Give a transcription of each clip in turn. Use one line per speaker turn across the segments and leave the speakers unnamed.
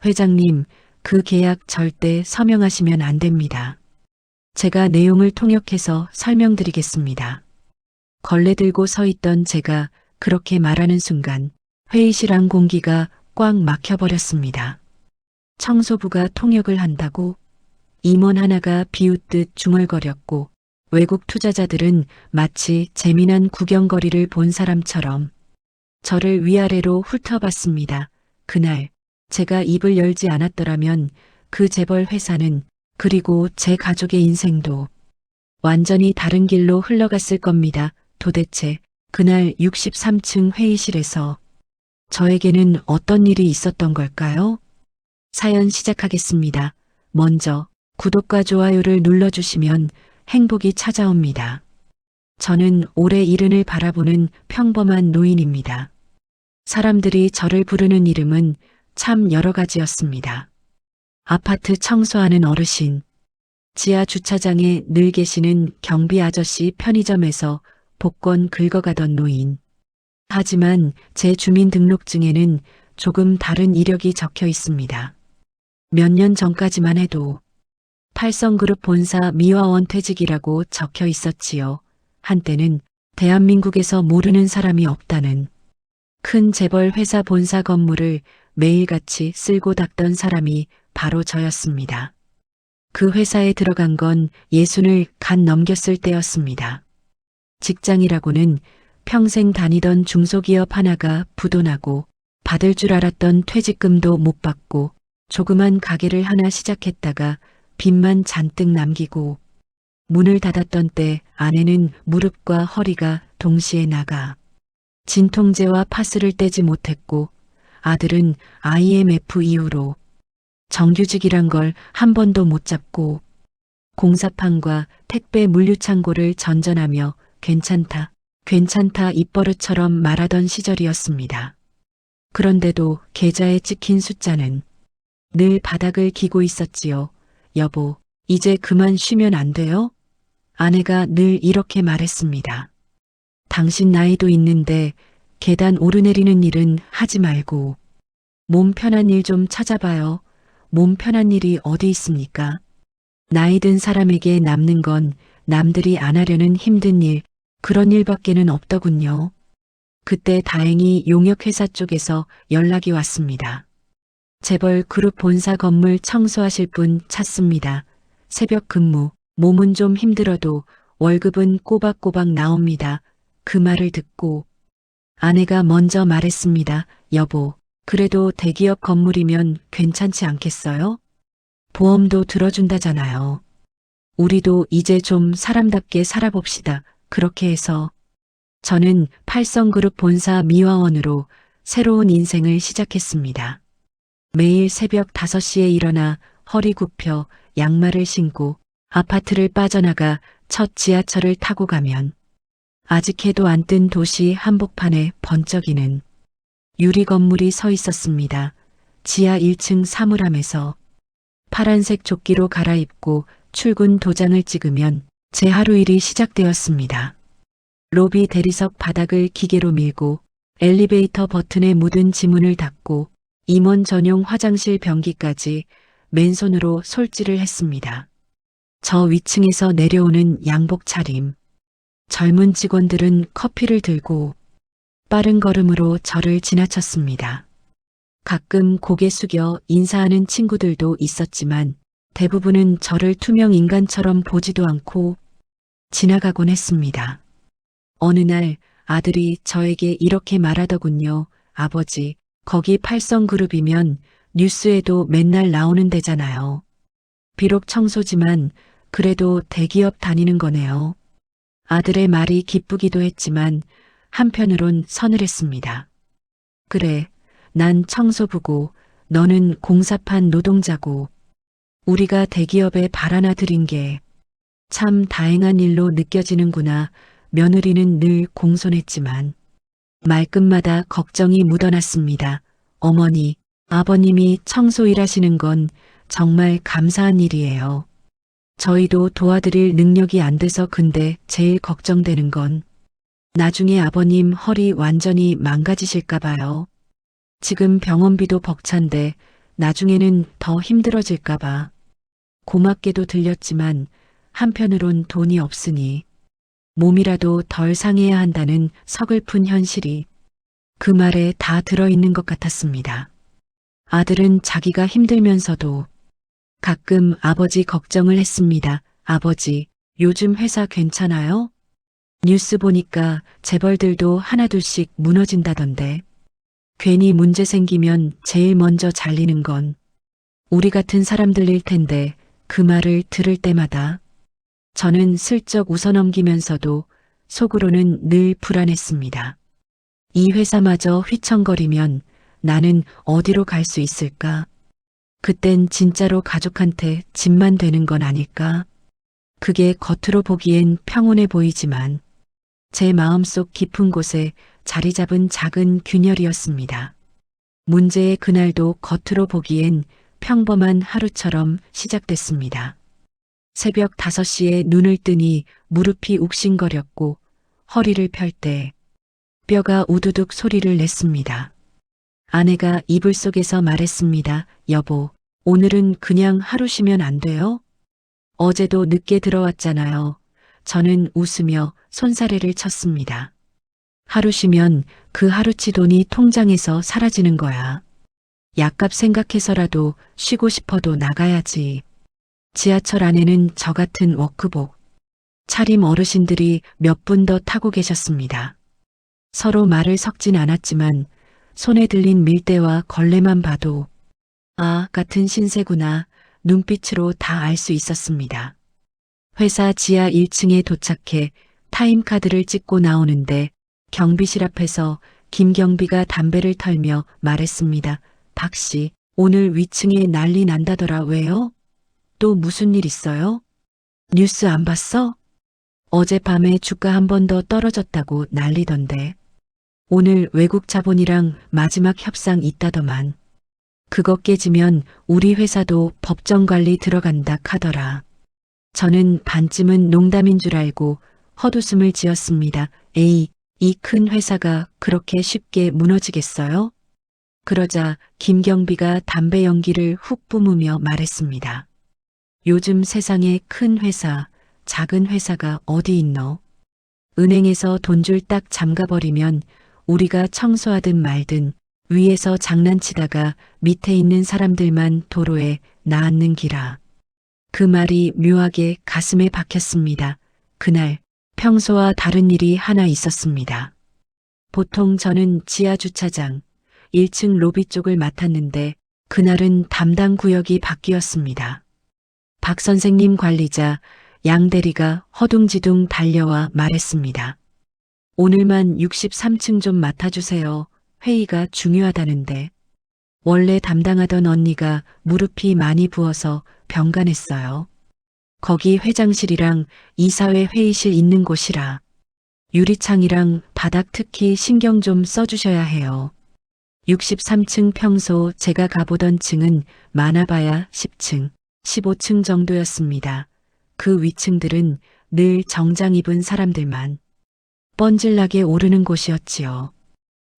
회장님, 그 계약 절대 서명하시면 안 됩니다. 제가 내용을 통역해서 설명드리겠습니다. 걸레 들고 서 있던 제가 그렇게 말하는 순간 회의실 안 공기가 꽉 막혀버렸습니다. 청소부가 통역을 한다고? 임원 하나가 비웃듯 중얼거렸고 외국 투자자들은 마치 재미난 구경거리를 본 사람처럼 저를 위아래로 훑어봤습니다. 그날 제가 입을 열지 않았더라면 그 재벌 회사는 그리고 제 가족의 인생도 완전히 다른 길로 흘러갔을 겁니다. 도대체 그날 63층 회의실에서 저에게는 어떤 일이 있었던 걸까요? 사연 시작하겠습니다. 먼저 구독과 좋아요를 눌러주시면 행복이 찾아옵니다. 저는 올해 70을 바라보는 평범한 노인입니다. 사람들이 저를 부르는 이름은 참 여러 가지였습니다. 아파트 청소하는 어르신, 지하 주차장에 늘 계시는 경비 아저씨, 편의점에서 복권 긁어가던 노인. 하지만 제 주민등록증에는 조금 다른 이력이 적혀 있습니다. 몇 년 전까지만 해도 팔성그룹 본사 미화원 퇴직이라고 적혀 있었지요. 한때는 대한민국에서 모르는 사람이 없다는 큰 재벌 회사 본사 건물을 매일같이 쓸고 닦던 사람이 바로 저였습니다. 그 회사에 들어간 건 60을 간 넘겼을 때였습니다. 직장이라고는 평생 다니던 중소기업 하나가 부도나고 받을 줄 알았던 퇴직금도 못 받고 조그만 가게를 하나 시작했다가 빚만 잔뜩 남기고 문을 닫았던 때 아내는 무릎과 허리가 동시에 나가 진통제와 파스를 떼지 못했고 아들은 IMF 이후로 정규직이란 걸 한 번도 못 잡고 공사판과 택배 물류창고를 전전하며 괜찮다, 괜찮다 입버릇처럼 말하던 시절이었습니다. 그런데도 계좌에 찍힌 숫자는 늘 바닥을 기고 있었지요. 여보, 이제 그만 쉬면 안 돼요? 아내가 늘 이렇게 말했습니다. 당신 나이도 있는데 계단 오르내리는 일은 하지 말고 몸 편한 일 좀 찾아봐요. 몸 편한 일이 어디 있습니까? 나이 든 사람에게 남는 건 남들이 안 하려는 힘든 일, 그런 일밖에는 없더군요. 그때 다행히 용역회사 쪽에서 연락이 왔습니다. 재벌 그룹 본사 건물 청소하실 분 찾습니다. 새벽 근무, 몸은 좀 힘들어도 월급은 꼬박꼬박 나옵니다. 그 말을 듣고 아내가 먼저 말했습니다. 여보, 그래도 대기업 건물이면 괜찮지 않겠어요? 보험도 들어준다잖아요. 우리도 이제 좀 사람답게 살아봅시다. 그렇게 해서 저는 팔성그룹 본사 미화원으로 새로운 인생을 시작했습니다. 매일 새벽 5시에 일어나 허리 굽혀 양말을 신고 아파트를 빠져나가 첫 지하철을 타고 가면 아직 해도 안 뜬 도시 한복판에 번쩍이는 유리 건물이 서 있었습니다. 지하 1층 사물함에서 파란색 조끼로 갈아입고 출근 도장을 찍으면 제 하루 일이 시작되었습니다. 로비 대리석 바닥을 기계로 밀고 엘리베이터 버튼에 묻은 지문을 닫고 임원 전용 화장실 변기까지 맨손으로 솔질을 했습니다. 저 위층에서 내려오는 양복 차림. 젊은 직원들은 커피를 들고 빠른 걸음으로 저를 지나쳤습니다. 가끔 고개 숙여 인사하는 친구들도 있었지만 대부분은 저를 투명 인간처럼 보지도 않고 지나가곤 했습니다. 어느 날 아들이 저에게 이렇게 말하더군요. 아버지, 거기 팔성그룹이면 뉴스에도 맨날 나오는 데잖아요. 비록 청소지만 그래도 대기업 다니는 거네요. 아들의 말이 기쁘기도 했지만 한편으론 서늘했습니다. 그래, 난 청소부고 너는 공사판 노동자고 우리가 대기업에 발 하나 들인 게 참 다행한 일로 느껴지는구나. 며느리는 늘 공손했지만 말끝마다 걱정이 묻어났습니다. 어머니, 아버님이 청소 일하시는 건 정말 감사한 일이에요. 저희도 도와드릴 능력이 안 돼서 근데 제일 걱정되는 건 나중에 아버님 허리 완전히 망가지실까 봐요. 지금 병원비도 벅찬데 나중에는 더 힘들어질까봐. 고맙게도 들렸지만 한편으론 돈이 없으니 몸이라도 덜 상해야 한다는 서글픈 현실이 그 말에 다 들어있는 것 같았습니다. 아들은 자기가 힘들면서도 가끔 아버지 걱정을 했습니다. 아버지, 요즘 회사 괜찮아요? 뉴스 보니까 재벌들도 하나둘씩 무너진다던데. 괜히 문제 생기면 제일 먼저 잘리는 건 우리 같은 사람들일 텐데 그 말을 들을 때마다 저는 슬쩍 웃어넘기면서도 속으로는 늘 불안했습니다. 이 회사마저 휘청거리면 나는 어디로 갈 수 있을까? 그땐 진짜로 가족한테 짐만 되는 건 아닐까? 그게 겉으로 보기엔 평온해 보이지만 제 마음속 깊은 곳에 자리 잡은 작은 균열이었습니다. 문제의 그날도 겉으로 보기엔 평범한 하루처럼 시작됐습니다. 새벽 5시에 눈을 뜨니 무릎이 욱신거렸고 허리를 펼 때 뼈가 우두둑 소리를 냈습니다. 아내가 이불 속에서 말했습니다. 여보, 오늘은 그냥 하루 쉬면 안 돼요? 어제도 늦게 들어왔잖아요. 저는 웃으며 손사래를 쳤습니다. 하루 쉬면 그 하루치 돈이 통장에서 사라지는 거야. 약값 생각해서라도 쉬고 싶어도 나가야지. 지하철 안에는 저 같은 워크복, 차림 어르신들이 몇 분 더 타고 계셨습니다. 서로 말을 섞진 않았지만 손에 들린 밀대와 걸레만 봐도 아, 같은 신세구나 눈빛으로 다 알 수 있었습니다. 회사 지하 1층에 도착해 타임카드를 찍고 나오는데 경비실 앞에서 김경비가 담배를 털며 말했습니다. 박 씨, 오늘 위층에 난리 난다더라. 왜요? 또 무슨 일 있어요? 뉴스 안 봤어? 어젯밤에 주가 한 번 더 떨어졌다고 난리던데. 오늘 외국 자본이랑 마지막 협상 있다더만. 그거 깨지면 우리 회사도 법정 관리 들어간다 카더라. 저는 반쯤은 농담인 줄 알고 헛웃음을 지었습니다. 에이, 이 큰 회사가 그렇게 쉽게 무너지겠어요? 그러자 김경비가 담배 연기를 훅 뿜으며 말했습니다. 요즘 세상에 큰 회사, 작은 회사가 어디 있노? 은행에서 돈줄 딱 잠가버리면 우리가 청소하든 말든 위에서 장난치다가 밑에 있는 사람들만 도로에 나앉는 기라. 그 말이 묘하게 가슴에 박혔습니다. 그날 평소와 다른 일이 하나 있었습니다. 보통 저는 지하 주차장 1층 로비 쪽을 맡았는데 그날은 담당 구역이 바뀌었습니다. 박 선생님 관리자 양 대리가 허둥지둥 달려와 말했습니다. 오늘만 63층 좀 맡아주세요. 회의가 중요하다는데. 원래 담당하던 언니가 무릎이 많이 부어서 병간했어요. 거기 회장실이랑 이사회 회의실 있는 곳이라. 유리창이랑 바닥 특히 신경 좀 써주셔야 해요. 63층 평소 제가 가보던 층은 많아봐야 10층, 15층 정도였습니다. 그 위층들은 늘 정장 입은 사람들만 뻔질나게 오르는 곳이었지요.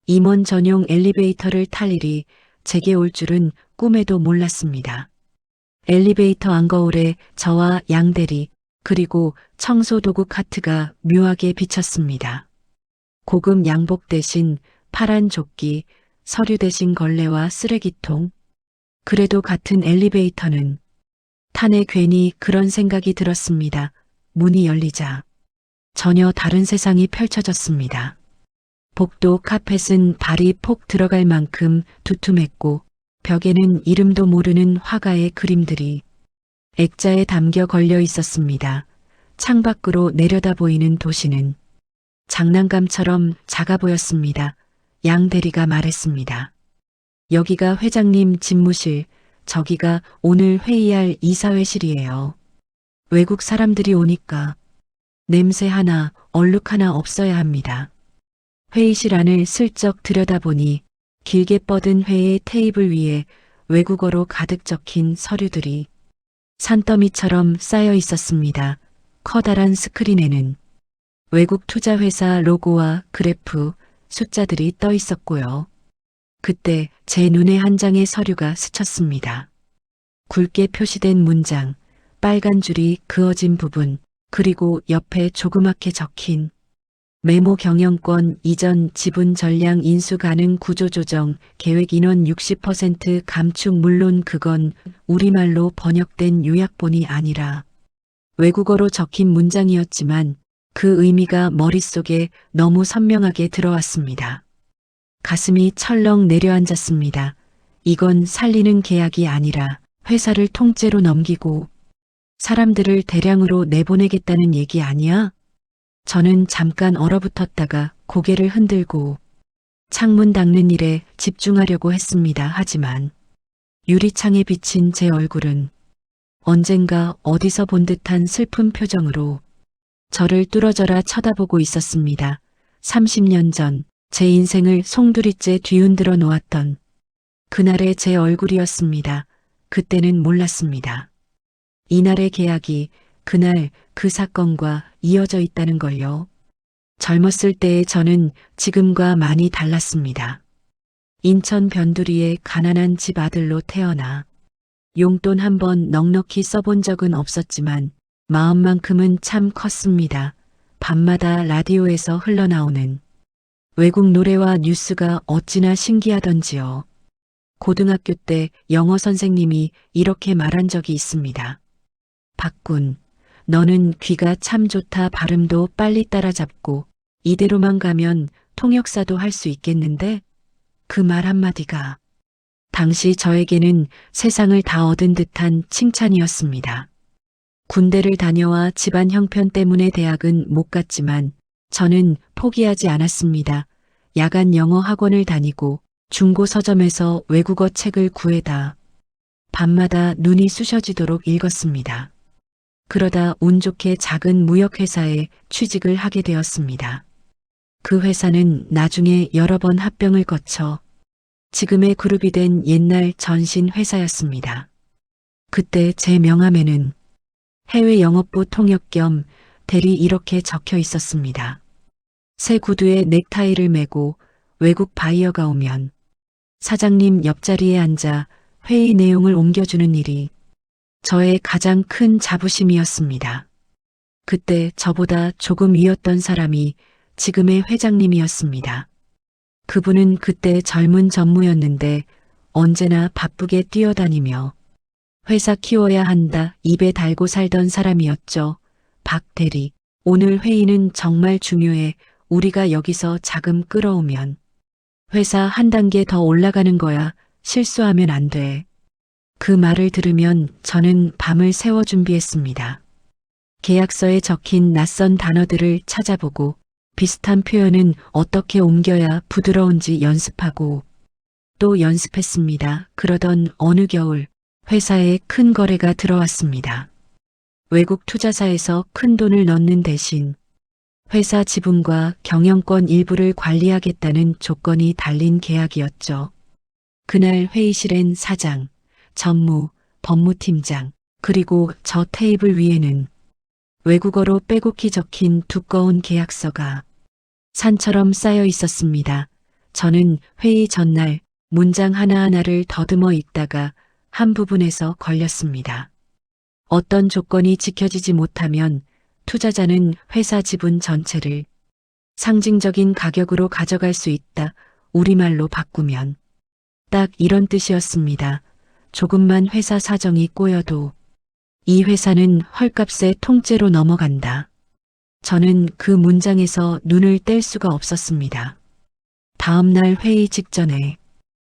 임원 전용 엘리베이터를 탈 일이 제게 올 줄은 꿈에도 몰랐습니다. 엘리베이터 안거울에 저와 양대리 그리고 청소도구 카트가 묘하게 비쳤습니다. 고급 양복 대신 파란 조끼, 서류 대신 걸레와 쓰레기통. 그래도 같은 엘리베이터는 탄에 괜히 그런 생각이 들었습니다. 문이 열리자 전혀 다른 세상이 펼쳐졌습니다. 복도 카펫은 발이 폭 들어갈 만큼 두툼했고 벽에는 이름도 모르는 화가의 그림들이 액자에 담겨 걸려 있었습니다. 창밖으로 내려다 보이는 도시는 장난감처럼 작아 보였습니다. 양 대리가 말했습니다. 여기가 회장님 집무실, 저기가 오늘 회의할 이사회실이에요. 외국 사람들이 오니까 냄새 하나, 얼룩 하나 없어야 합니다. 회의실 안을 슬쩍 들여다보니 길게 뻗은 회의 테이블 위에 외국어로 가득 적힌 서류들이 산더미처럼 쌓여 있었습니다. 커다란 스크린에는 외국 투자회사 로고와 그래프, 숫자들이 떠 있었고요. 그때 제 눈에 한 장의 서류가 스쳤습니다. 굵게 표시된 문장, 빨간 줄이 그어진 부분, 그리고 옆에 조그맣게 적힌 메모 경영권 이전 지분 전량 인수 가능 구조 조정 계획 인원 60% 감축 물론 그건 우리말로 번역된 요약본이 아니라 외국어로 적힌 문장이었지만 그 의미가 머릿속에 너무 선명하게 들어왔습니다. 가슴이 철렁 내려앉았습니다. 이건 살리는 계약이 아니라 회사를 통째로 넘기고 사람들을 대량으로 내보내겠다는 얘기 아니야? 저는 잠깐 얼어붙었다가 고개를 흔들고 창문 닦는 일에 집중하려고 했습니다. 하지만 유리창에 비친 제 얼굴은 언젠가 어디서 본 듯한 슬픈 표정으로 저를 뚫어져라 쳐다보고 있었습니다. 30년 전 제 인생을 송두리째 뒤흔들어 놓았던 그날의 제 얼굴이었습니다. 그때는 몰랐습니다. 이날의 계약이 그날 그 사건과 이어져 있다는 걸요. 젊었을 때의 저는 지금과 많이 달랐습니다. 인천 변두리의 가난한 집 아들로 태어나 용돈 한 번 넉넉히 써본 적은 없었지만 마음만큼은 참 컸습니다. 밤마다 라디오에서 흘러나오는 외국 노래와 뉴스가 어찌나 신기하던지요. 고등학교 때 영어 선생님이 이렇게 말한 적이 있습니다. 박군, 너는 귀가 참 좋다. 발음도 빨리 따라잡고 이대로만 가면 통역사도 할 수 있겠는데? 그 말 한마디가 당시 저에게는 세상을 다 얻은 듯한 칭찬이었습니다. 군대를 다녀와 집안 형편 때문에 대학은 못 갔지만 저는 포기하지 않았습니다. 야간 영어 학원을 다니고 중고 서점에서 외국어 책을 구해다 밤마다 눈이 쑤셔지도록 읽었습니다. 그러다 운 좋게 작은 무역회사에 취직을 하게 되었습니다. 그 회사는 나중에 여러 번 합병을 거쳐 지금의 그룹이 된 옛날 전신 회사였습니다. 그때 제 명함에는 해외 영업부 통역 겸 대리 이렇게 적혀 있었습니다. 새 구두에 넥타이를 매고 외국 바이어가 오면 사장님 옆자리에 앉아 회의 내용을 옮겨주는 일이 저의 가장 큰 자부심이었습니다. 그때 저보다 조금 위였던 사람이 지금의 회장님이었습니다. 그분은 그때 젊은 전무였는데 언제나 바쁘게 뛰어다니며 회사 키워야 한다 입에 달고 살던 사람이었죠. 박 대리, 오늘 회의는 정말 중요해. 우리가 여기서 자금 끌어오면 회사 한 단계 더 올라가는 거야. 실수하면 안 돼. 그 말을 들으면 저는 밤을 새워 준비했습니다. 계약서에 적힌 낯선 단어들을 찾아보고 비슷한 표현은 어떻게 옮겨야 부드러운지 연습하고 또 연습했습니다. 그러던 어느 겨울 회사에 큰 거래가 들어왔습니다. 외국 투자사에서 큰 돈을 넣는 대신 회사 지분과 경영권 일부를 관리하겠다는 조건이 달린 계약이었죠. 그날 회의실엔 사장, 전무, 법무팀장, 그리고 저 테이블 위에는 외국어로 빼곡히 적힌 두꺼운 계약서가 산처럼 쌓여 있었습니다. 저는 회의 전날 문장 하나하나를 더듬어 읽다가 한 부분에서 걸렸습니다. 어떤 조건이 지켜지지 못하면 투자자는 회사 지분 전체를 상징적인 가격으로 가져갈 수 있다. 우리말로 바꾸면 딱 이런 뜻이었습니다. 조금만 회사 사정이 꼬여도 이 회사는 헐값에 통째로 넘어간다. 저는 그 문장에서 눈을 뗄 수가 없었습니다. 다음 날 회의 직전에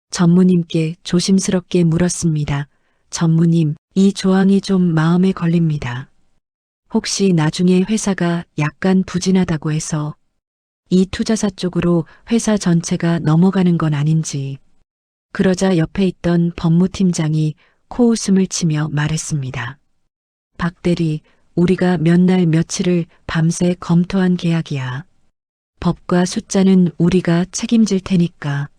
전무님께 조심스럽게 물었습니다. 전무님, 이 조항이 좀 마음에 걸립니다. 혹시 나중에 회사가 약간 부진하다고 해서 이 투자사 쪽으로 회사 전체가 넘어가는 건 아닌지. 그러자 옆에 있던 법무팀장이 코웃음을 치며 말했습니다. 박 대리, 우리가 몇 날 며칠을 밤새 검토한 계약이야. 법과 숫자는 우리가 책임질 테니까.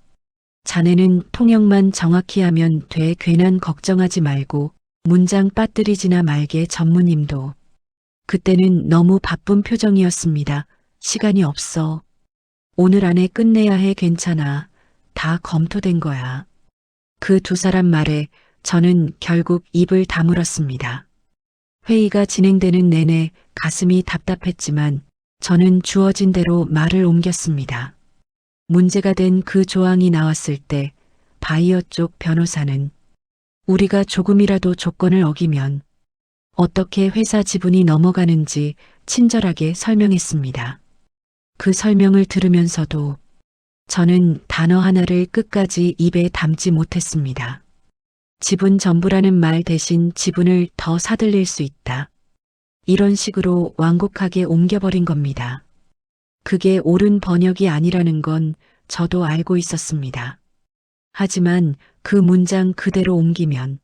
자네는 통역만 정확히 하면 돼. 괜한 걱정하지 말고 문장 빠뜨리지나 말게. 전무님도 그때는 너무 바쁜 표정이었습니다. 시간이 없어. 오늘 안에 끝내야 해. 괜찮아. 다 검토된 거야. 그 두 사람 말에 저는 결국 입을 다물었습니다. 회의가 진행되는 내내 가슴이 답답했지만 저는 주어진 대로 말을 옮겼습니다. 문제가 된 그 조항이 나왔을 때 바이어 쪽 변호사는 우리가 조금이라도 조건을 어기면 어떻게 회사 지분이 넘어가는지 친절하게 설명했습니다. 그 설명을 들으면서도 저는 단어 하나를 끝까지 입에 담지 못했습니다. 지분 전부라는 말 대신 지분을 더 사들릴 수 있다. 이런 식으로 완곡하게 옮겨버린 겁니다. 그게 옳은 번역이 아니라는 건 저도 알고 있었습니다. 하지만 그 문장 그대로 옮기면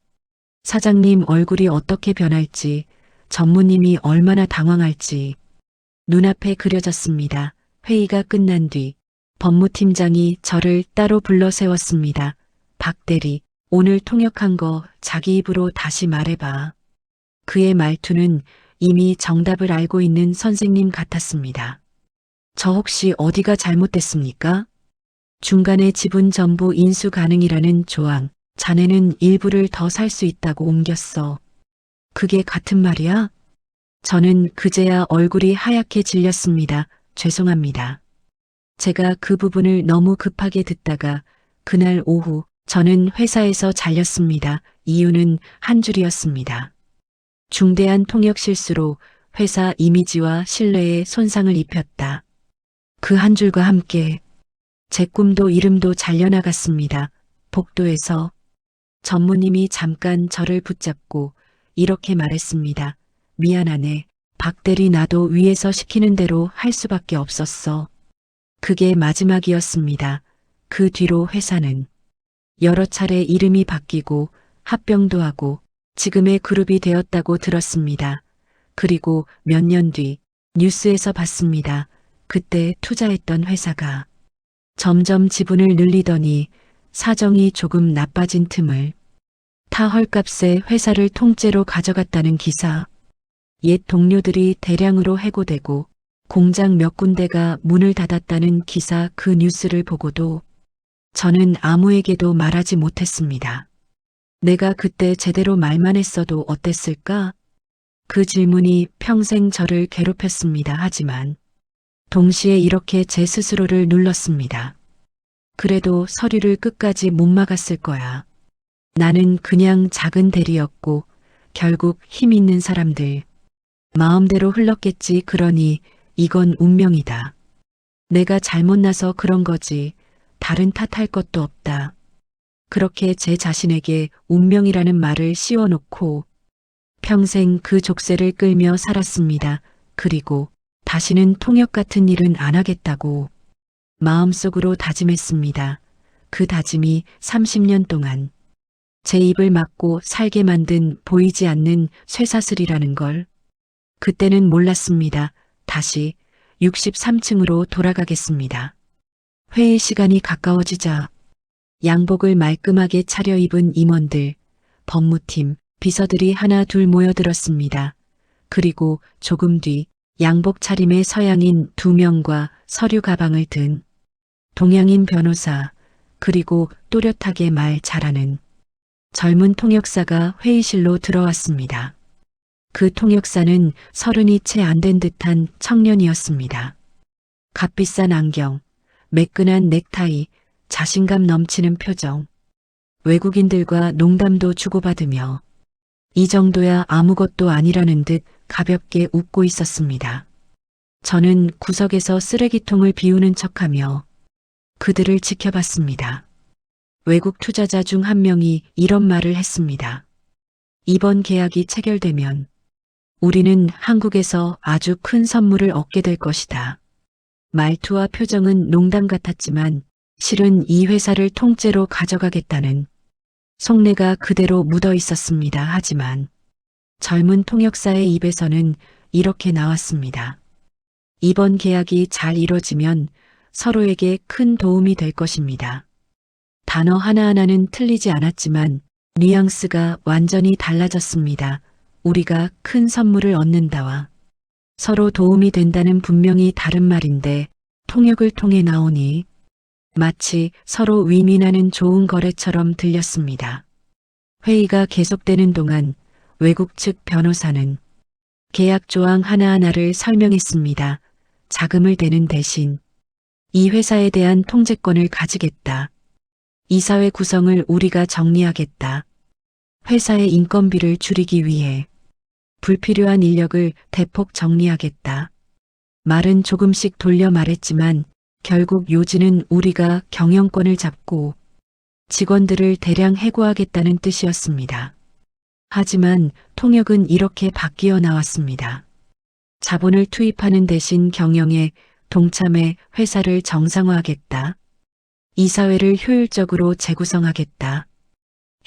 사장님 얼굴이 어떻게 변할지, 전무님이 얼마나 당황할지 눈앞에 그려졌습니다. 회의가 끝난 뒤 법무팀장이 저를 따로 불러 세웠습니다. 박 대리, 오늘 통역한 거 자기 입으로 다시 말해봐. 그의 말투는 이미 정답을 알고 있는 선생님 같았습니다. 저 혹시 어디가 잘못됐습니까? 중간에 지분 전부 인수 가능이라는 조항, 자네는 일부를 더 살 수 있다고 옮겼어. 그게 같은 말이야? 저는 그제야 얼굴이 하얗게 질렸습니다. 죄송합니다. 제가 그 부분을 너무 급하게 듣다가 그날 오후 저는 회사에서 잘렸습니다. 이유는 한 줄이었습니다. 중대한 통역 실수로 회사 이미지와 신뢰에 손상을 입혔다. 그 한 줄과 함께 제 꿈도 이름도 잘려나갔습니다. 복도에서 전무님이 잠깐 저를 붙잡고 이렇게 말했습니다. 미안하네. 박 대리 나도 위에서 시키는 대로 할 수밖에 없었어. 그게 마지막이었습니다. 그 뒤로 회사는 여러 차례 이름이 바뀌고 합병도 하고 지금의 그룹이 되었다고 들었습니다. 그리고 몇 년 뒤 뉴스에서 봤습니다. 그때 투자했던 회사가 점점 지분을 늘리더니 사정이 조금 나빠진 틈을 타 헐값에 회사를 통째로 가져갔다는 기사. 옛 동료들이 대량으로 해고되고 공장 몇 군데가 문을 닫았다는 기사. 그 뉴스를 보고도 저는 아무에게도 말하지 못했습니다. 내가 그때 제대로 말만 했어도 어땠을까? 그 질문이 평생 저를 괴롭혔습니다. 하지만 동시에 이렇게 제 스스로를 눌렀습니다. 그래도 서류를 끝까지 못 막았을 거야. 나는 그냥 작은 대리였고 결국 힘 있는 사람들 마음대로 흘렀겠지. 그러니 이건 운명이다. 내가 잘못 나서 그런 거지. 다른 탓할 것도 없다. 그렇게 제 자신에게 운명이라는 말을 씌워놓고 평생 그 족쇄를 끌며 살았습니다. 그리고 다시는 통역 같은 일은 안 하겠다고 마음속으로 다짐했습니다. 그 다짐이 30년 동안 제 입을 막고 살게 만든 보이지 않는 쇠사슬이라는 걸 그때는 몰랐습니다. 다시 63층으로 돌아가겠습니다. 회의 시간이 가까워지자 양복을 말끔하게 차려입은 임원들, 법무팀, 비서들이 하나 둘 모여들었습니다. 그리고 조금 뒤 양복 차림의 서양인 2명과 서류 가방을 든 동양인 변호사, 그리고 또렷하게 말 잘하는 젊은 통역사가 회의실로 들어왔습니다. 그 통역사는 30이 채 안 된 듯한 청년이었습니다. 값비싼 안경, 매끈한 넥타이, 자신감 넘치는 표정, 외국인들과 농담도 주고받으며 이 정도야 아무것도 아니라는 듯 가볍게 웃고 있었습니다. 저는 구석에서 쓰레기통을 비우는 척하며 그들을 지켜봤습니다. 외국 투자자 중 한 명이 이런 말을 했습니다. 이번 계약이 체결되면 우리는 한국에서 아주 큰 선물을 얻게 될 것이다. 말투와 표정은 농담 같았지만 실은 이 회사를 통째로 가져가겠다는 속내가 그대로 묻어 있었습니다. 하지만 젊은 통역사의 입에서는 이렇게 나왔습니다. 이번 계약이 잘 이뤄지면 서로에게 큰 도움이 될 것입니다. 단어 하나하나는 틀리지 않았지만 뉘앙스가 완전히 달라졌습니다. 우리가 큰 선물을 얻는다와 서로 도움이 된다는 분명히 다른 말인데 통역을 통해 나오니 마치 서로 위민하는 좋은 거래처럼 들렸습니다. 회의가 계속되는 동안 외국 측 변호사는 계약 조항 하나하나를 설명했습니다. 자금을 대는 대신 이 회사에 대한 통제권을 가지겠다. 이사회 구성을 우리가 정리하겠다. 회사의 인건비를 줄이기 위해 불필요한 인력을 대폭 정리하겠다. 말은 조금씩 돌려 말했지만 결국 요지는 우리가 경영권을 잡고 직원들을 대량 해고하겠다는 뜻이었습니다. 하지만 통역은 이렇게 바뀌어 나왔습니다. 자본을 투입하는 대신 경영에 동참해 회사를 정상화하겠다. 이사회를 효율적으로 재구성하겠다.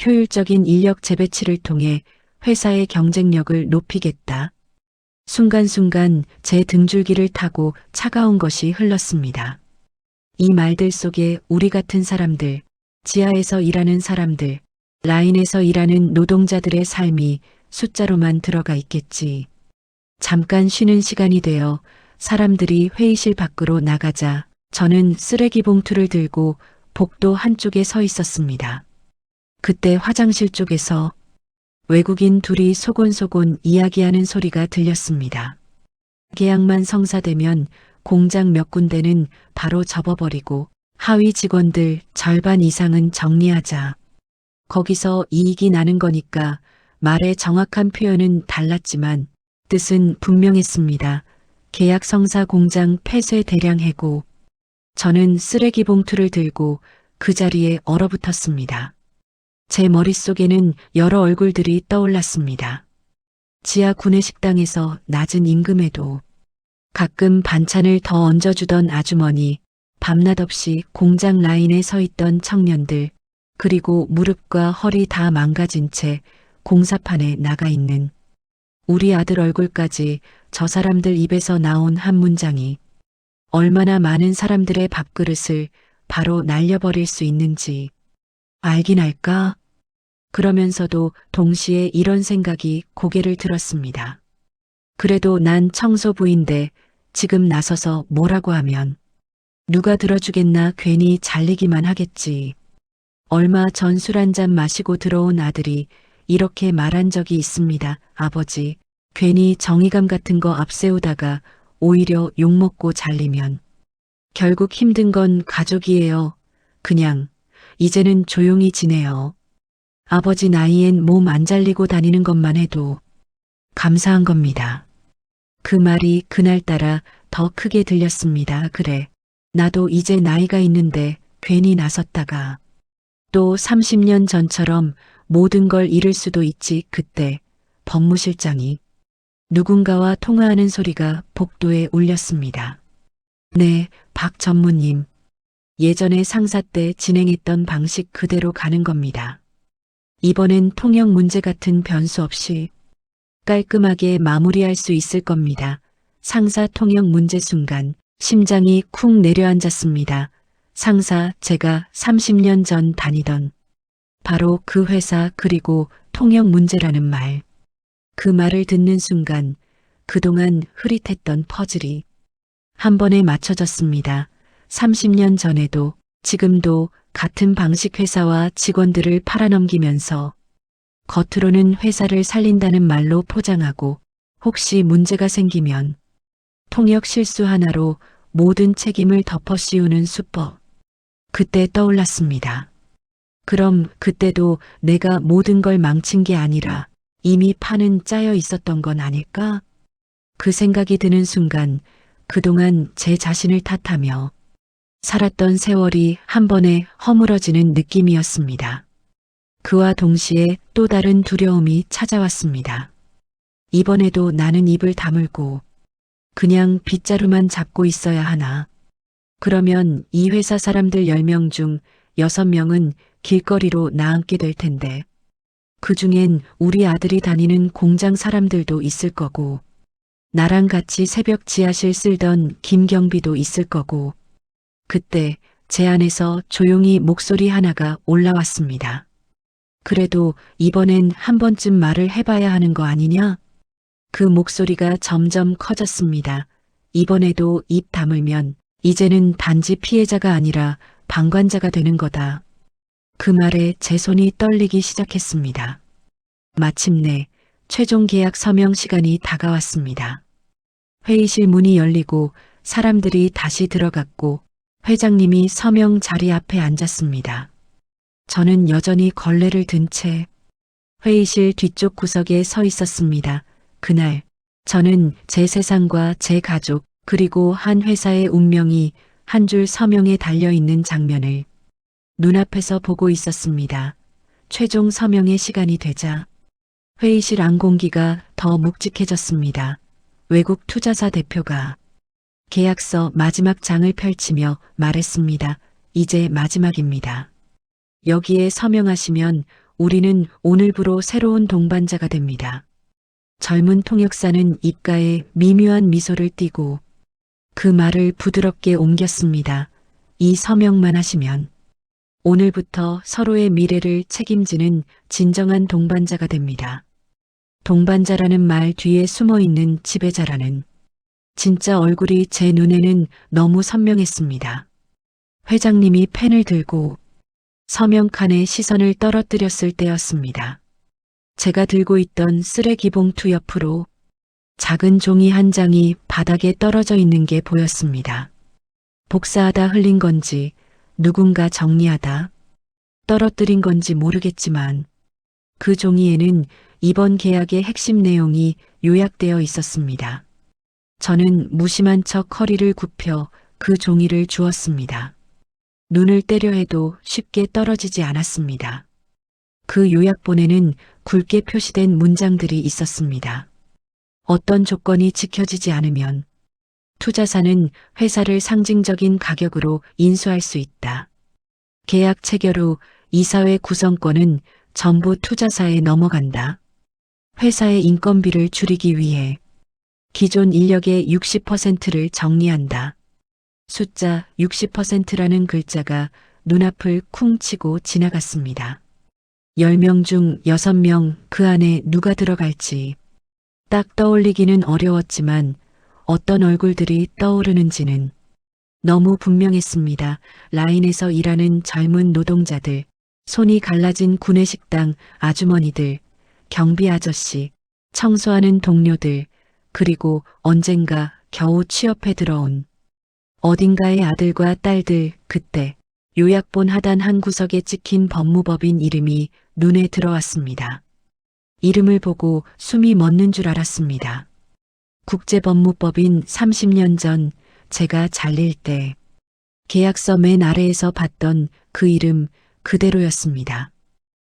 효율적인 인력 재배치를 통해 회사의 경쟁력을 높이겠다. 순간순간 제 등줄기를 타고 차가운 것이 흘렀습니다. 이 말들 속에 우리 같은 사람들, 지하에서 일하는 사람들, 라인에서 일하는 노동자들의 삶이 숫자로만 들어가 있겠지. 잠깐 쉬는 시간이 되어 사람들이 회의실 밖으로 나가자 저는 쓰레기 봉투를 들고 복도 한쪽에 서 있었습니다. 그때 화장실 쪽에서 외국인 둘이 소곤소곤 이야기하는 소리가 들렸습니다. 계약만 성사되면 공장 몇 군데는 바로 접어버리고 하위 직원들 절반 이상은 정리하자. 거기서 이익이 나는 거니까 말의 정확한 표현은 달랐지만 뜻은 분명했습니다. 계약 성사 공장 폐쇄 대량 해고. 저는 쓰레기 봉투를 들고 그 자리에 얼어붙었습니다. 제 머릿속에는 여러 얼굴들이 떠올랐습니다. 지하 구내식당에서 낮은 임금에도 가끔 반찬을 더 얹어주던 아주머니, 밤낮 없이 공장 라인에 서 있던 청년들, 그리고 무릎과 허리 다 망가진 채 공사판에 나가 있는 우리 아들 얼굴까지 저 사람들 입에서 나온 한 문장이 얼마나 많은 사람들의 밥그릇을 바로 날려버릴 수 있는지 알긴 알까? 그러면서도 동시에 이런 생각이 고개를 들었습니다. 그래도 난 청소부인데 지금 나서서 뭐라고 하면 누가 들어주겠나 괜히 잘리기만 하겠지. 얼마 전 술 한 잔 마시고 들어온 아들이 이렇게 말한 적이 있습니다. 아버지, 괜히 정의감 같은 거 앞세우다가 오히려 욕먹고 잘리면 결국 힘든 건 가족이에요. 그냥 이제는 조용히 지내요. 아버지 나이엔 몸 안 잘리고 다니는 것만 해도 감사한 겁니다. 그 말이 그날따라 더 크게 들렸습니다. 그래, 나도 이제 나이가 있는데 괜히 나섰다가 또 30년 전처럼 모든 걸 잃을 수도 있지. 그때 법무실장이 누군가와 통화하는 소리가 복도에 울렸습니다. 네, 박 전무님. 예전에 상사 때 진행했던 방식 그대로 가는 겁니다. 이번엔 통역 문제 같은 변수 없이 깔끔하게 마무리할 수 있을 겁니다. 상사 통역 문제 순간 심장이 쿵 내려앉았습니다. 상사, 제가 30년 전 다니던 바로 그 회사, 그리고 통역 문제라는 말. 그 말을 듣는 순간 그동안 흐릿했던 퍼즐이 한 번에 맞춰졌습니다. 30년 전에도 지금도 같은 방식 회사와 직원들을 팔아넘기면서 겉으로는 회사를 살린다는 말로 포장하고 혹시 문제가 생기면 통역 실수 하나로 모든 책임을 덮어씌우는 수법. 그때 떠올랐습니다. 그럼 그때도 내가 모든 걸 망친 게 아니라 이미 판은 짜여 있었던 건 아닐까? 그 생각이 드는 순간 그동안 제 자신을 탓하며 살았던 세월이 한 번에 허물어지는 느낌이었습니다. 그와 동시에 또 다른 두려움이 찾아왔습니다. 이번에도 나는 입을 다물고 그냥 빗자루만 잡고 있어야 하나. 그러면 이 회사 사람들 10명 중 6명은 길거리로 나앉게 될 텐데 그 중엔 우리 아들이 다니는 공장 사람들도 있을 거고 나랑 같이 새벽 지하실 쓸던 김경비도 있을 거고 그때 제 안에서 조용히 목소리 하나가 올라왔습니다. 그래도 이번엔 한 번쯤 말을 해봐야 하는 거 아니냐? 그 목소리가 점점 커졌습니다. 이번에도 입 다물면 이제는 단지 피해자가 아니라 방관자가 되는 거다. 그 말에 제 손이 떨리기 시작했습니다. 마침내 최종 계약 서명 시간이 다가왔습니다. 회의실 문이 열리고 사람들이 다시 들어갔고 회장님이 서명 자리 앞에 앉았습니다. 저는 여전히 걸레를 든 채 회의실 뒤쪽 구석에 서 있었습니다. 그날 저는 제 세상과 제 가족 그리고 한 회사의 운명이 한 줄 서명에 달려있는 장면을 눈앞에서 보고 있었습니다. 최종 서명의 시간이 되자 회의실 안 공기가 더 묵직해졌습니다. 외국 투자사 대표가 계약서 마지막 장을 펼치며 말했습니다. 이제 마지막입니다. 여기에 서명하시면 우리는 오늘부로 새로운 동반자가 됩니다. 젊은 통역사는 입가에 미묘한 미소를 띠고 그 말을 부드럽게 옮겼습니다. 이 서명만 하시면 오늘부터 서로의 미래를 책임지는 진정한 동반자가 됩니다. 동반자라는 말 뒤에 숨어 있는 지배자라는 진짜 얼굴이 제 눈에는 너무 선명했습니다. 회장님이 펜을 들고 서명칸에 시선을 떨어뜨렸을 때였습니다. 제가 들고 있던 쓰레기 봉투 옆으로 작은 종이 한 장이 바닥에 떨어져 있는 게 보였습니다. 복사하다 흘린 건지 누군가 정리하다 떨어뜨린 건지 모르겠지만 그 종이에는 이번 계약의 핵심 내용이 요약되어 있었습니다. 저는 무심한 척 허리를 굽혀 그 종이를 주었습니다. 눈을 떼려 해도 쉽게 떨어지지 않았습니다. 그 요약본에는 굵게 표시된 문장들이 있었습니다. 어떤 조건이 지켜지지 않으면 투자사는 회사를 상징적인 가격으로 인수할 수 있다. 계약 체결 후 이사회 구성권은 전부 투자사에 넘어간다. 회사의 인건비를 줄이기 위해 기존 인력의 60%를 정리한다. 숫자 60%라는 글자가 눈앞을 쿵 치고 지나갔습니다. 10명 중 6명 그 안에 누가 들어갈지 딱 떠올리기는 어려웠지만 어떤 얼굴들이 떠오르는지는 너무 분명했습니다. 라인에서 일하는 젊은 노동자들, 손이 갈라진 구내식당 아주머니들, 경비 아저씨, 청소하는 동료들, 그리고 언젠가 겨우 취업해 들어온 어딘가의 아들과 딸들. 그때 요약본 하단 한 구석에 찍힌 법무법인 이름이 눈에 들어왔습니다. 이름을 보고 숨이 멎는 줄 알았습니다. 국제법무법인 30년 전 제가 잘릴 때 계약서 맨 아래에서 봤던 그 이름 그대로였습니다.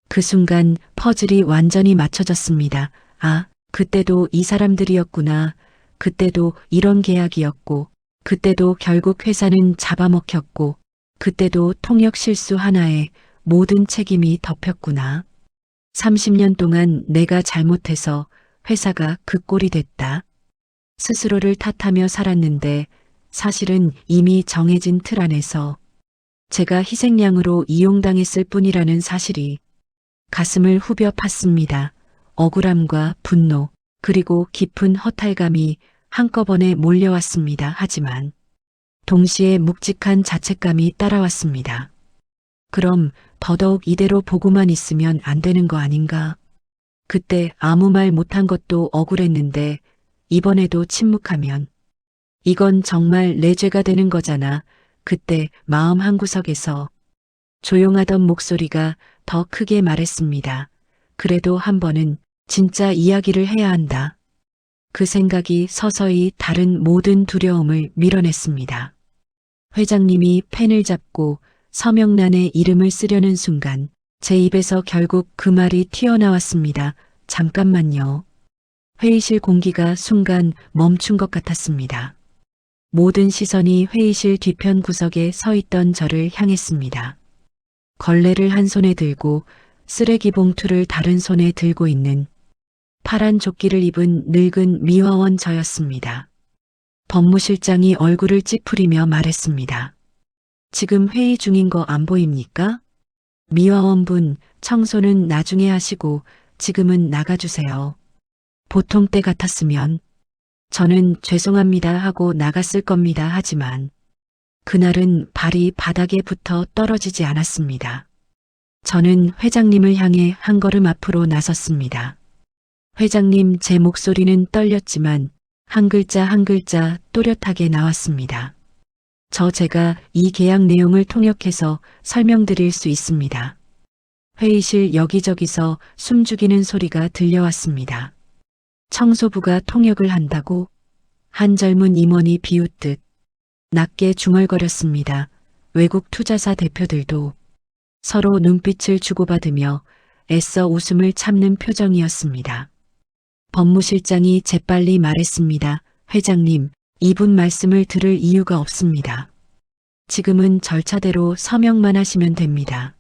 그 순간 퍼즐이 완전히 맞춰졌습니다. 아, 그때도 이 사람들이었구나. 그때도 이런 계약이었고, 그때도 결국 회사는 잡아먹혔고, 그때도 통역 실수 하나에 모든 책임이 덮였구나. 30년 동안 내가 잘못해서 회사가 그 꼴이 됐다. 스스로를 탓하며 살았는데 사실은 이미 정해진 틀 안에서 제가 희생양으로 이용당했을 뿐이라는 사실이 가슴을 후벼 팠습니다. 억울함과 분노 그리고 깊은 허탈감이 한꺼번에 몰려왔습니다. 하지만 동시에 묵직한 자책감이 따라왔습니다. 그럼 더더욱 이대로 보고만 있으면 안 되는 거 아닌가? 그때 아무 말 못한 것도 억울했는데 이번에도 침묵하면 이건 정말 내 죄가 되는 거잖아. 그때 마음 한구석에서 조용하던 목소리가 더 크게 말했습니다. 그래도 한 번은 진짜 이야기를 해야 한다. 그 생각이 서서히 다른 모든 두려움을 밀어냈습니다. 회장님이 펜을 잡고 서명란에 이름을 쓰려는 순간 제 입에서 결국 그 말이 튀어나왔습니다. 잠깐만요. 회의실 공기가 순간 멈춘 것 같았습니다. 모든 시선이 회의실 뒤편 구석에 서 있던 저를 향했습니다. 걸레를 한 손에 들고 쓰레기 봉투를 다른 손에 들고 있는 파란 조끼를 입은 늙은 미화원 저였습니다. 법무실장이 얼굴을 찌푸리며 말했습니다. 지금 회의 중인 거 안 보입니까? 미화원분, 청소는 나중에 하시고 지금은 나가주세요. 보통 때 같았으면 저는 죄송합니다 하고 나갔을 겁니다. 하지만 그날은 발이 바닥에 붙어 떨어지지 않았습니다. 저는 회장님을 향해 한 걸음 앞으로 나섰습니다. 회장님, 제 목소리는 떨렸지만 한 글자 한 글자 또렷하게 나왔습니다. 제가 이 계약 내용을 통역해서 설명드릴 수 있습니다. 회의실 여기저기서 숨죽이는 소리가 들려왔습니다. 청소부가 통역을 한다고? 한 젊은 임원이 비웃듯 낮게 중얼거렸습니다. 외국 투자사 대표들도 서로 눈빛을 주고받으며 애써 웃음을 참는 표정이었습니다. 법무실장이 재빨리 말했습니다. 회장님, 이분 말씀을 들을 이유가 없습니다. 지금은 절차대로 서명만 하시면 됩니다.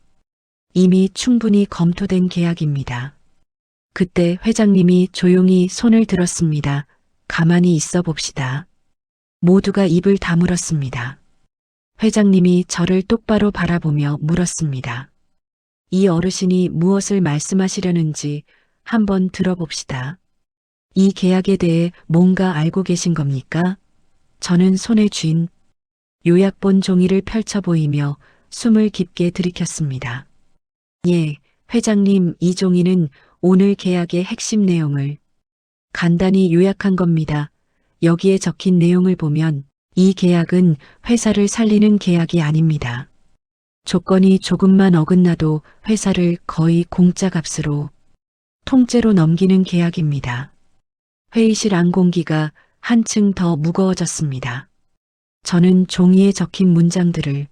이미 충분히 검토된 계약입니다. 그때 회장님이 조용히 손을 들었습니다. 가만히 있어 봅시다. 모두가 입을 다물었습니다. 회장님이 저를 똑바로 바라보며 물었습니다. 이 어르신이 무엇을 말씀하시려는지 한번 들어봅시다. 이 계약에 대해 뭔가 알고 계신 겁니까? 저는 손에 쥔 요약본 종이를 펼쳐 보이며 숨을 깊게 들이켰습니다. 예, 회장님, 이 종이는 오늘 계약의 핵심 내용을 간단히 요약한 겁니다. 여기에 적힌 내용을 보면 이 계약은 회사를 살리는 계약이 아닙니다. 조건이 조금만 어긋나도 회사를 거의 공짜 값으로 통째로 넘기는 계약입니다. 회의실 안 공기가 한층 더 무거워졌습니다. 저는 종이에 적힌 문장들을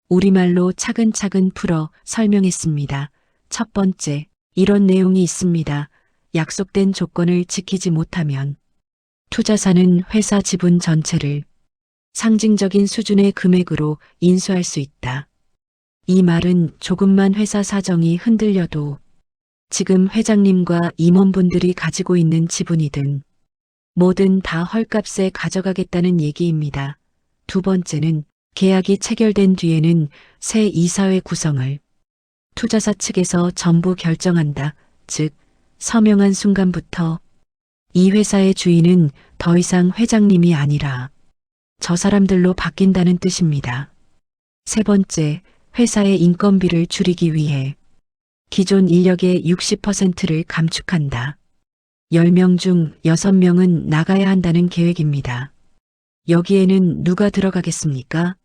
우리말로 차근차근 풀어 설명했습니다. 첫 번째, 이런 내용이 있습니다. 약속된 조건을 지키지 못하면 투자사는 회사 지분 전체를 상징적인 수준의 금액으로 인수할 수 있다. 이 말은 조금만 회사 사정이 흔들려도 지금 회장님과 임원분들이 가지고 있는 지분이든 뭐든 다 헐값에 가져가겠다는 얘기입니다. 두 번째는 계약이 체결된 뒤에는 새 이사회 구성을 투자사 측에서 전부 결정한다. 즉, 서명한 순간부터 이 회사의 주인은 더 이상 회장님이 아니라 저 사람들로 바뀐다는 뜻입니다. 세 번째, 회사의 인건비를 줄이기 위해 기존 인력의 60%를 감축한다. 10명 중 6명은 나가야 한다는 계획입니다. 여기에는 누가 들어가겠습니까?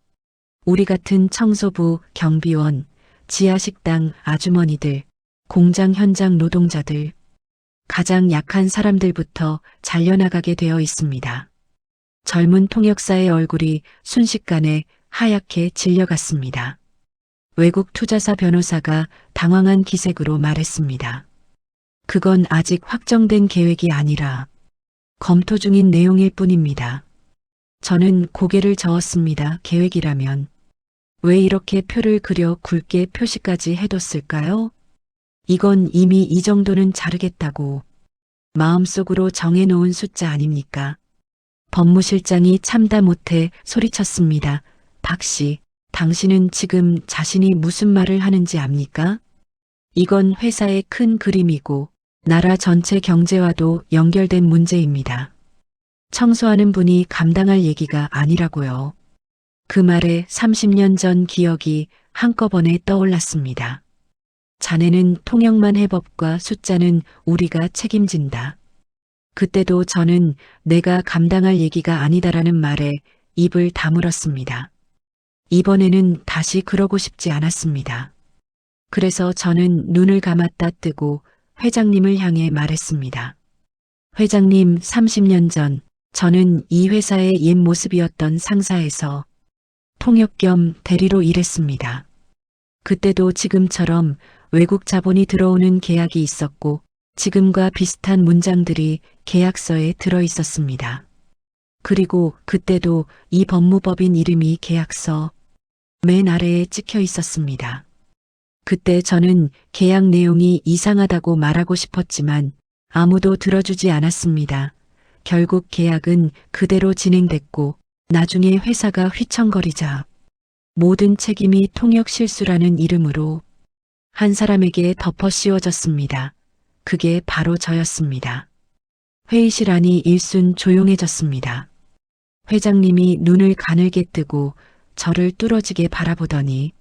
우리 같은 청소부, 경비원, 지하식당 아주머니들, 공장 현장 노동자들, 가장 약한 사람들부터 잘려나가게 되어 있습니다. 젊은 통역사의 얼굴이 순식간에 하얗게 질려갔습니다. 외국 투자사 변호사가 당황한 기색으로 말했습니다. 그건 아직 확정된 계획이 아니라 검토 중인 내용일 뿐입니다. 저는 고개를 저었습니다. 계획이라면 왜 이렇게 표를 그려 굵게 표시까지 해뒀을까요? 이건 이미 이 정도는 자르겠다고 마음속으로 정해놓은 숫자 아닙니까? 법무실장이 참다 못해 소리쳤습니다. 박 씨, 당신은 지금 자신이 무슨 말을 하는지 압니까? 이건 회사의 큰 그림이고 나라 전체 경제와도 연결된 문제입니다. 청소하는 분이 감당할 얘기가 아니라고요. 그 말에 30년 전 기억이 한꺼번에 떠올랐습니다. 자네는 통역만 해 법과 숫자는 우리가 책임진다. 그때도 저는 내가 감당할 얘기가 아니다라는 말에 입을 다물었습니다. 이번에는 다시 그러고 싶지 않았습니다. 그래서 저는 눈을 감았다 뜨고 회장님을 향해 말했습니다. 회장님, 30년 전 저는 이 회사의 옛 모습이었던 상사에서 통역 겸 대리로 일했습니다. 그때도 지금처럼 외국 자본이 들어오는 계약이 있었고 지금과 비슷한 문장들이 계약서에 들어 있었습니다. 그리고 그때도 이 법무법인 이름이 계약서 맨 아래에 찍혀 있었습니다. 그때 저는 계약 내용이 이상하다고 말하고 싶었지만 아무도 들어주지 않았습니다. 결국 계약은 그대로 진행됐고 나중에 회사가 휘청거리자 모든 책임이 통역 실수라는 이름으로 한 사람에게 덮어 씌워졌습니다. 그게 바로 저였습니다. 회의실 안이 일순 조용해졌습니다. 회장님이 눈을 가늘게 뜨고 저를 뚫어지게 바라보더니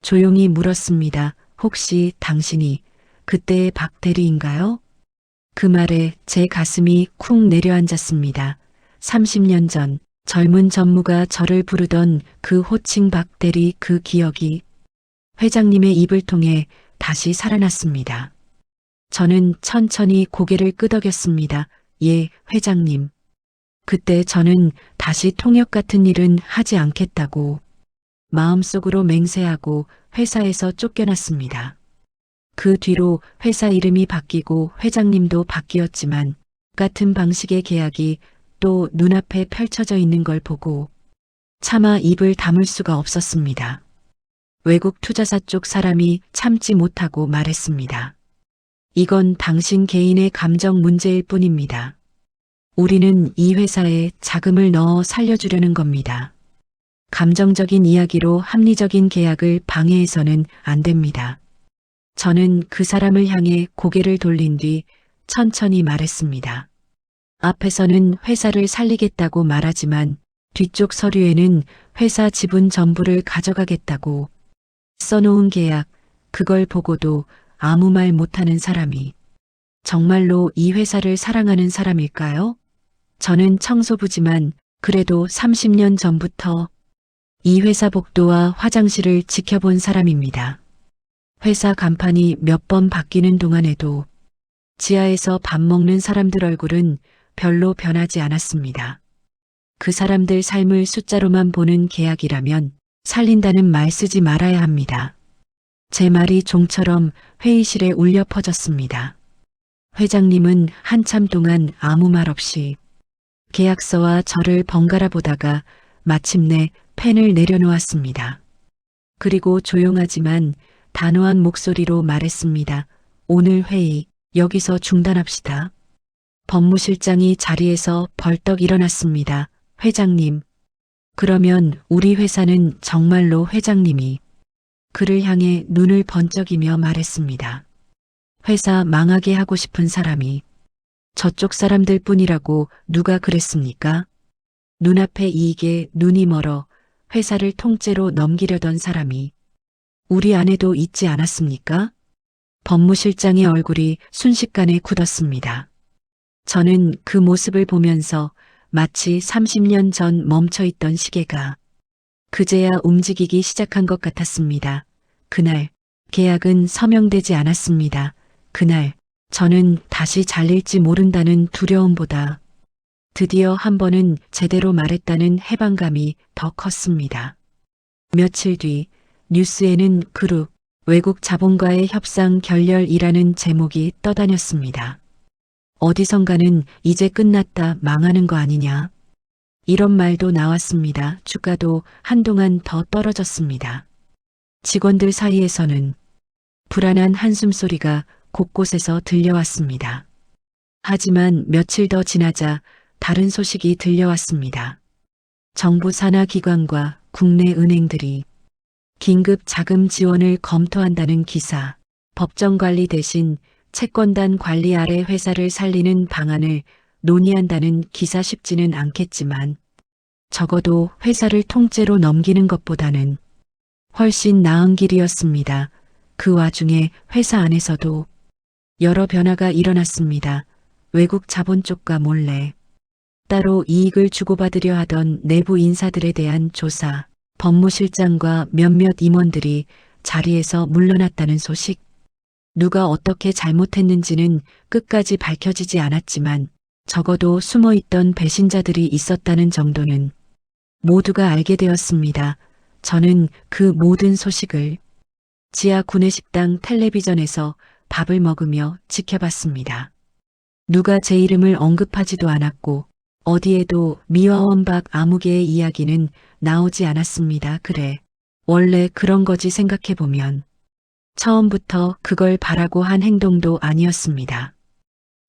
조용히 물었습니다. 혹시 당신이 그때의 박 대리인가요? 그 말에 제 가슴이 쿵 내려앉았습니다. 30년 전 젊은 전무가 저를 부르던 그 호칭 박 대리, 그 기억이 회장님의 입을 통해 다시 살아났습니다. 저는 천천히 고개를 끄덕였습니다. 예, 회장님. 그때 저는 다시 통역 같은 일은 하지 않겠다고 마음속으로 맹세하고 회사에서 쫓겨났습니다. 그 뒤로 회사 이름이 바뀌고 회장님도 바뀌었지만 같은 방식의 계약이 또 눈앞에 펼쳐져 있는 걸 보고 차마 입을 다물 수가 없었습니다. 외국 투자사 쪽 사람이 참지 못하고 말했습니다. 이건 당신 개인의 감정 문제일 뿐입니다. 우리는 이 회사에 자금을 넣어 살려주려는 겁니다. 감정적인 이야기로 합리적인 계약을 방해해서는 안 됩니다. 저는 그 사람을 향해 고개를 돌린 뒤 천천히 말했습니다. 앞에서는 회사를 살리겠다고 말하지만 뒤쪽 서류에는 회사 지분 전부를 가져가겠다고 써놓은 계약, 그걸 보고도 아무 말 못하는 사람이 정말로 이 회사를 사랑하는 사람일까요? 저는 청소부지만 그래도 30년 전부터 이 회사 복도와 화장실을 지켜본 사람입니다. 회사 간판이 몇 번 바뀌는 동안에도 지하에서 밥 먹는 사람들 얼굴은 별로 변하지 않았습니다. 그 사람들 삶을 숫자로만 보는 계약이라면 살린다는 말 쓰지 말아야 합니다. 제 말이 종처럼 회의실에 울려 퍼졌습니다. 회장님은 한참 동안 아무 말 없이 계약서와 저를 번갈아 보다가 마침내 펜을 내려놓았습니다. 그리고 조용하지만 단호한 목소리로 말했습니다. 오늘 회의 여기서 중단합시다. 법무실장이 자리에서 벌떡 일어났습니다. 회장님. 그러면 우리 회사는 정말로 회장님이 그를 향해 눈을 번쩍이며 말했습니다. 회사 망하게 하고 싶은 사람이 저쪽 사람들 뿐이라고 누가 그랬습니까? 눈앞의 이익에 눈이 멀어 회사를 통째로 넘기려던 사람이 우리 안에도 있지 않았습니까? 법무실장의 얼굴이 순식간에 굳었습니다. 저는 그 모습을 보면서 마치 30년 전 멈춰있던 시계가 그제야 움직이기 시작한 것 같았습니다. 그날 계약은 서명되지 않았습니다. 그날 저는 다시 잘릴지 모른다는 두려움보다 드디어 한 번은 제대로 말했다는 해방감이 더 컸습니다. 며칠 뒤 뉴스에는 그룹 외국 자본가의 협상 결렬이라는 제목이 떠다녔습니다. 어디선가는 이제 끝났다, 망하는 거 아니냐. 이런 말도 나왔습니다. 주가도 한동안 더 떨어졌습니다. 직원들 사이에서는 불안한 한숨소리가 곳곳에서 들려왔습니다. 하지만 며칠 더 지나자 다른 소식이 들려왔습니다. 정부 산하 기관과 국내 은행들이 긴급 자금 지원을 검토한다는 기사, 법정 관리 대신 채권단 관리 아래 회사를 살리는 방안을 논의한다는 기사. 쉽지는 않겠지만 적어도 회사를 통째로 넘기는 것보다는 훨씬 나은 길이었습니다. 그 와중에 회사 안에서도 여러 변화가 일어났습니다. 외국 자본 쪽과 몰래 따로 이익을 주고받으려 하던 내부 인사들에 대한 조사, 법무실장과 몇몇 임원들이 자리에서 물러났다는 소식. 누가 어떻게 잘못했는지는 끝까지 밝혀지지 않았지만 적어도 숨어있던 배신자들이 있었다는 정도는 모두가 알게 되었습니다. 저는 그 모든 소식을 지하 구내식당 텔레비전에서 밥을 먹으며 지켜봤습니다. 누가 제 이름을 언급하지도 않았고 어디에도 미화원박 아무개의 이야기는 나오지 않았습니다. 그래, 원래 그런 거지 생각해보면 처음부터 그걸 바라고 한 행동도 아니었습니다.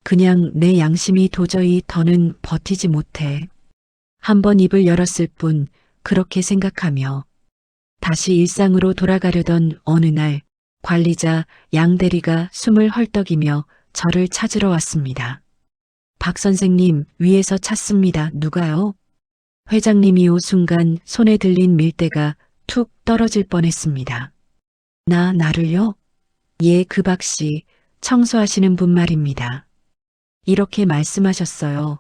그냥 내 양심이 도저히 더는 버티지 못해 한번 입을 열었을 뿐, 그렇게 생각하며 다시 일상으로 돌아가려던 어느 날 관리자 양 대리가 숨을 헐떡이며 저를 찾으러 왔습니다. 박 선생님, 위에서 찾습니다. 누가요? 회장님이 순간 손에 들린 밀대가 툭 떨어질 뻔했습니다. 나를요? 예, 그 박씨, 청소하시는 분 말입니다. 이렇게 말씀하셨어요.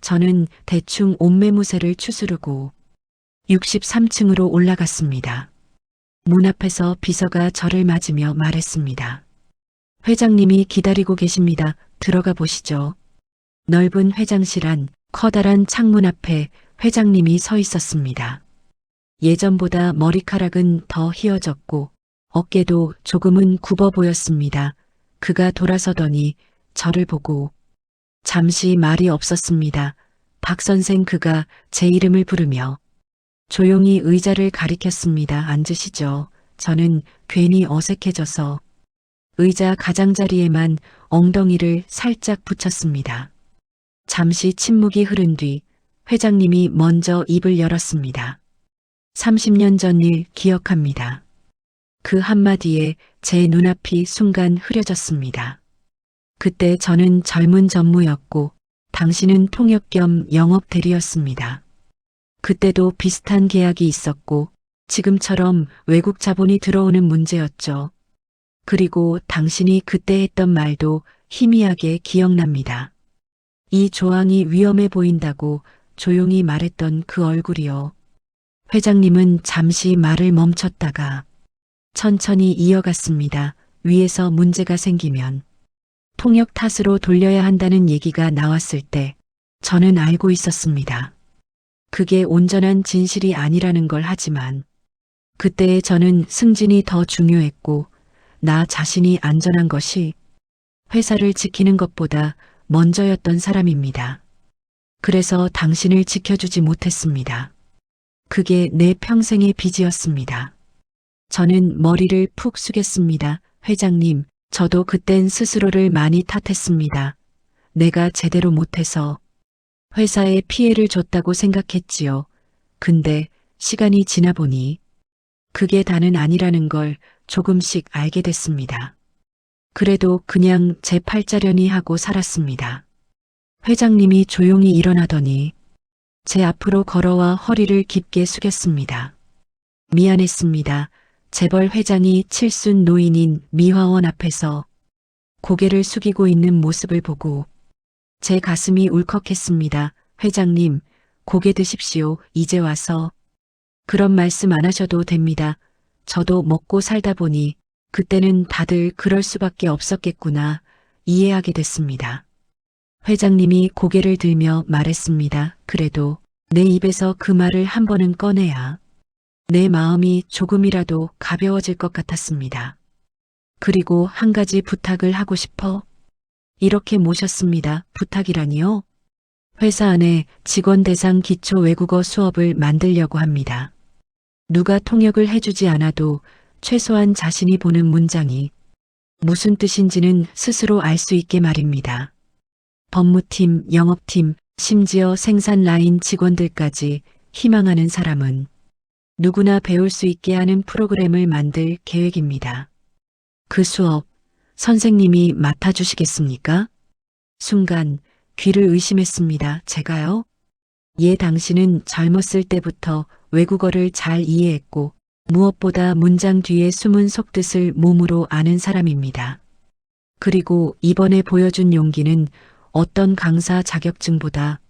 저는 대충 옷매무새를 추스르고 63층으로 올라갔습니다. 문 앞에서 비서가 저를 맞으며 말했습니다. 회장님이 기다리고 계십니다. 들어가 보시죠. 넓은 회장실 안 커다란 창문 앞에 회장님이 서 있었습니다. 예전보다 머리카락은 더 휘어졌고 어깨도 조금은 굽어 보였습니다. 그가 돌아서더니 저를 보고 잠시 말이 없었습니다. 박 선생 그가 제 이름을 부르며 조용히 의자를 가리켰습니다. 앉으시죠. 저는 괜히 어색해져서 의자 가장자리에만 엉덩이를 살짝 붙였습니다. 잠시 침묵이 흐른 뒤 회장님이 먼저 입을 열었습니다. 30년 전 일 기억합니다. 그 한마디에 제 눈앞이 순간 흐려졌습니다. 그때 저는 젊은 전무였고 당신은 통역 겸 영업 대리였습니다. 그때도 비슷한 계약이 있었고 지금처럼 외국 자본이 들어오는 문제였죠. 그리고 당신이 그때 했던 말도 희미하게 기억납니다. 이 조항이 위험해 보인다고 조용히 말했던 그 얼굴이요. 회장님은 잠시 말을 멈췄다가 천천히 이어갔습니다. 위에서 문제가 생기면 통역 탓으로 돌려야 한다는 얘기가 나왔을 때 저는 알고 있었습니다. 그게 온전한 진실이 아니라는 걸 하지만 그때의 저는 승진이 더 중요했고 나 자신이 안전한 것이 회사를 지키는 것보다 먼저였던 사람입니다. 그래서 당신을 지켜주지 못했습니다. 그게 내 평생의 빚이었습니다. 저는 머리를 푹 숙였습니다. 회장님, 저도 그땐 스스로를 많이 탓했습니다. 내가 제대로 못해서 회사에 피해를 줬다고 생각했지요. 근데 시간이 지나 보니 그게 다는 아니라는 걸 조금씩 알게 됐습니다. 그래도 그냥 제 팔자려니 하고 살았습니다. 회장님이 조용히 일어나더니 제 앞으로 걸어와 허리를 깊게 숙였습니다. 미안했습니다. 재벌 회장이 칠순 노인인 미화원 앞에서 고개를 숙이고 있는 모습을 보고 제 가슴이 울컥했습니다. 회장님, 고개 드십시오. 이제 와서. 그런 말씀 안 하셔도 됩니다. 저도 먹고 살다 보니 그때는 다들 그럴 수밖에 없었겠구나 이해하게 됐습니다. 회장님이 고개를 들며 말했습니다. 그래도 내 입에서 그 말을 한 번은 꺼내야 내 마음이 조금이라도 가벼워질 것 같았습니다. 그리고 한 가지 부탁을 하고 싶어 이렇게 모셨습니다. 부탁이라니요? 회사 안에 직원 대상 기초 외국어 수업을 만들려고 합니다. 누가 통역을 해주지 않아도 최소한 자신이 보는 문장이 무슨 뜻인지는 스스로 알 수 있게 말입니다. 법무팀, 영업팀, 심지어 생산 라인 직원들까지 희망하는 사람은 누구나 배울 수 있게 하는 프로그램을 만들 계획입니다. 그 수업, 선생님이 맡아주시겠습니까? 순간 귀를 의심했습니다. 제가요? 예, 당신은 젊었을 때부터 외국어를 잘 이해했고 무엇보다 문장 뒤에 숨은 속뜻을 몸으로 아는 사람입니다. 그리고 이번에 보여준 용기는 어떤 강사 자격증보다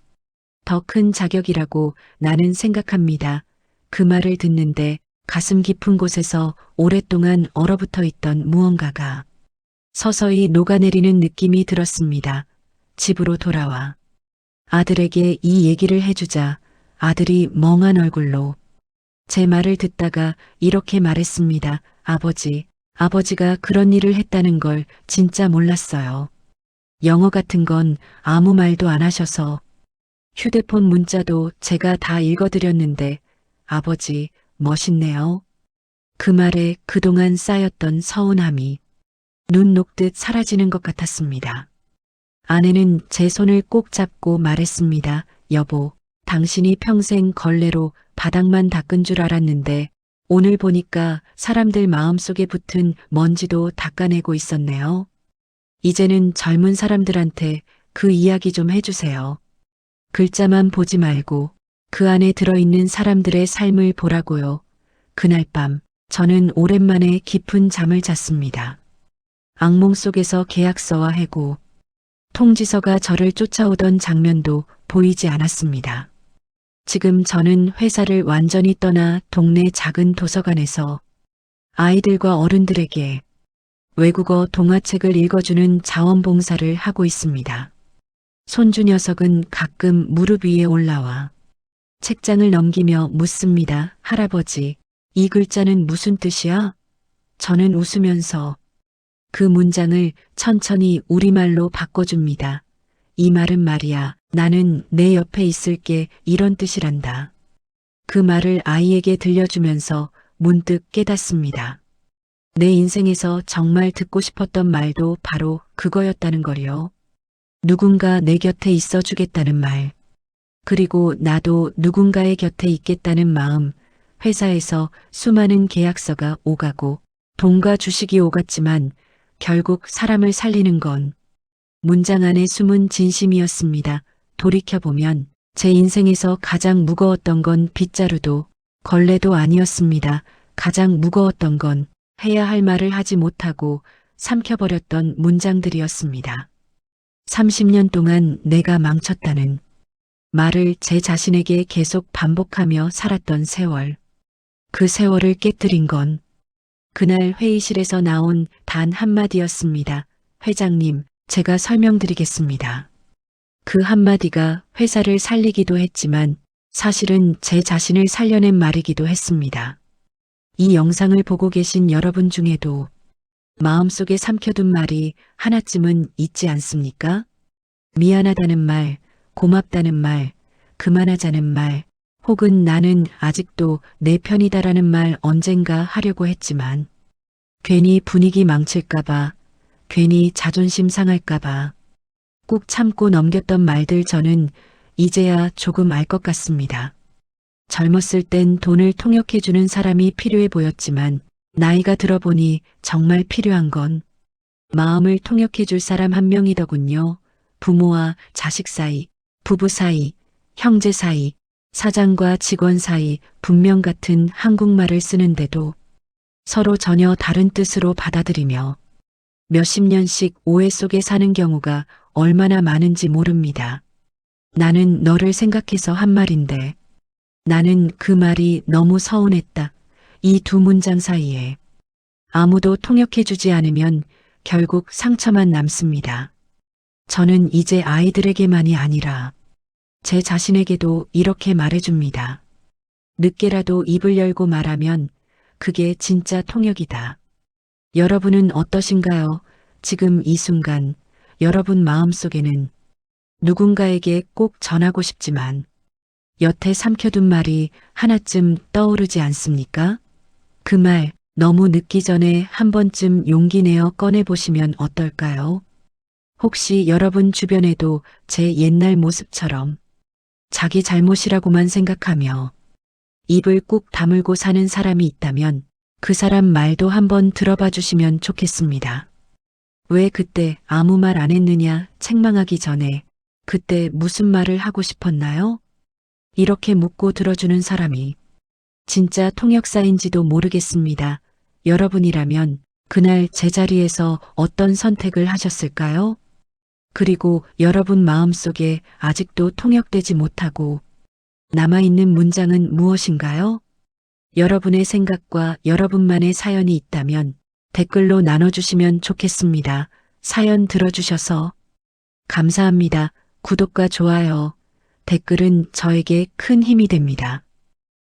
더 큰 자격이라고 나는 생각합니다. 그 말을 듣는데 가슴 깊은 곳에서 오랫동안 얼어붙어 있던 무언가가 서서히 녹아내리는 느낌이 들었습니다. 집으로 돌아와 아들에게 이 얘기를 해주자 아들이 멍한 얼굴로 제 말을 듣다가 이렇게 말했습니다. 아버지가 그런 일을 했다는 걸 진짜 몰랐어요. 영어 같은 건 아무 말도 안 하셔서 휴대폰 문자도 제가 다 읽어드렸는데 아버지 멋있네요. 그 말에 그동안 쌓였던 서운함이 눈 녹듯 사라지는 것 같았습니다. 아내는 제 손을 꼭 잡고 말했습니다. 여보, 당신이 평생 걸레로 바닥만 닦은 줄 알았는데 오늘 보니까 사람들 마음속에 붙은 먼지도 닦아내고 있었네요. 이제는 젊은 사람들한테 그 이야기 좀 해주세요. 글자만 보지 말고 그 안에 들어있는 사람들의 삶을 보라고요. 그날 밤 저는 오랜만에 깊은 잠을 잤습니다. 악몽 속에서 계약서와 해고, 통지서가 저를 쫓아오던 장면도 보이지 않았습니다. 지금 저는 회사를 완전히 떠나 동네 작은 도서관에서 아이들과 어른들에게 외국어 동화책을 읽어주는 자원봉사를 하고 있습니다. 손주 녀석은 가끔 무릎 위에 올라와 책장을 넘기며 묻습니다. 할아버지, 이 글자는 무슨 뜻이야? 저는 웃으면서 그 문장을 천천히 우리말로 바꿔줍니다. 이 말은 말이야, 나는 내 옆에 있을게, 이런 뜻이란다. 그 말을 아이에게 들려주면서 문득 깨닫습니다. 내 인생에서 정말 듣고 싶었던 말도 바로 그거였다는 거요. 누군가 내 곁에 있어 주겠다는 말. 그리고 나도 누군가의 곁에 있겠다는 마음. 회사에서 수많은 계약서가 오가고 돈과 주식이 오갔지만 결국 사람을 살리는 건 문장 안에 숨은 진심이었습니다. 돌이켜보면 제 인생에서 가장 무거웠던 건 빗자루도 걸레도 아니었습니다. 가장 무거웠던 건 해야 할 말을 하지 못하고 삼켜버렸던 문장들이었습니다. 30년 동안 내가 망쳤다는 말을 제 자신에게 계속 반복하며 살았던 세월. 그 세월을 깨뜨린 건 그날 회의실에서 나온 단 한마디였습니다. 회장님, 제가 설명드리겠습니다. 그 한마디가 회사를 살리기도 했지만 사실은 제 자신을 살려낸 말이기도 했습니다. 이 영상을 보고 계신 여러분 중에도 마음속에 삼켜둔 말이 하나쯤은 있지 않습니까? 미안하다는 말, 고맙다는 말, 그만하자는 말, 혹은 나는 아직도 내 편이다라는 말 언젠가 하려고 했지만 괜히 분위기 망칠까봐, 괜히 자존심 상할까봐 꾹 참고 넘겼던 말들 저는 이제야 조금 알 것 같습니다. 젊었을 땐 돈을 통역해주는 사람이 필요해 보였지만 나이가 들어보니 정말 필요한 건 마음을 통역해줄 사람 한 명이더군요. 부모와 자식 사이, 부부 사이, 형제 사이, 사장과 직원 사이 분명 같은 한국말을 쓰는데도 서로 전혀 다른 뜻으로 받아들이며 몇십 년씩 오해 속에 사는 경우가 얼마나 많은지 모릅니다. 나는 너를 생각해서 한 말인데 나는 그 말이 너무 서운했다. 이 두 문장 사이에 아무도 통역해주지 않으면 결국 상처만 남습니다. 저는 이제 아이들에게만이 아니라 제 자신에게도 이렇게 말해줍니다. 늦게라도 입을 열고 말하면 그게 진짜 통역이다. 여러분은 어떠신가요? 지금 이 순간 여러분 마음속에는 누군가에게 꼭 전하고 싶지만 여태 삼켜둔 말이 하나쯤 떠오르지 않습니까? 그 말 너무 늦기 전에 한 번쯤 용기 내어 꺼내보시면 어떨까요? 혹시 여러분 주변에도 제 옛날 모습처럼 자기 잘못이라고만 생각하며 입을 꾹 다물고 사는 사람이 있다면 그 사람 말도 한번 들어봐 주시면 좋겠습니다. 왜 그때 아무 말 안 했느냐 책망하기 전에 그때 무슨 말을 하고 싶었나요? 이렇게 묻고 들어주는 사람이 진짜 통역사인지도 모르겠습니다. 여러분이라면 그날 제자리에서 어떤 선택을 하셨을까요? 그리고 여러분 마음속에 아직도 통역되지 못하고 남아있는 문장은 무엇인가요? 여러분의 생각과 여러분만의 사연이 있다면 댓글로 나눠주시면 좋겠습니다. 사연 들어주셔서 감사합니다. 구독과 좋아요, 댓글은 저에게 큰 힘이 됩니다.